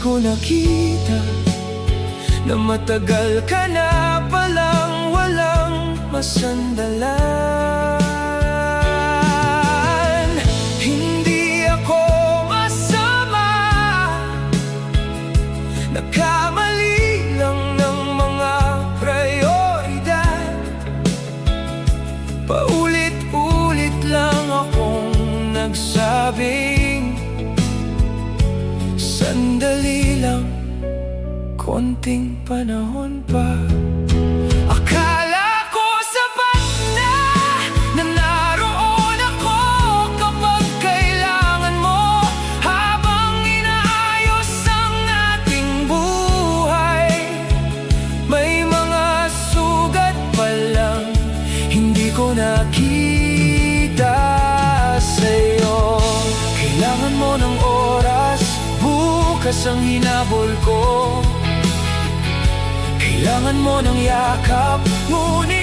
ko nakita na matagal ka na palang walang masandalan. Hindi ako masama, nagkamali lang ng mga prioridad. Paulit-ulit lang akong nagsabing sandali lang, konting panahon pa. Akala ko sapat na naroon ako kapag kailangan mo, habang inaayos ang ating buhay. May mga sugat pa lang hindi ko nakita sa'yo. Kailangan mo ng oras, bukas ang hinabol ko. Kailangan mo ng yakap, ngunit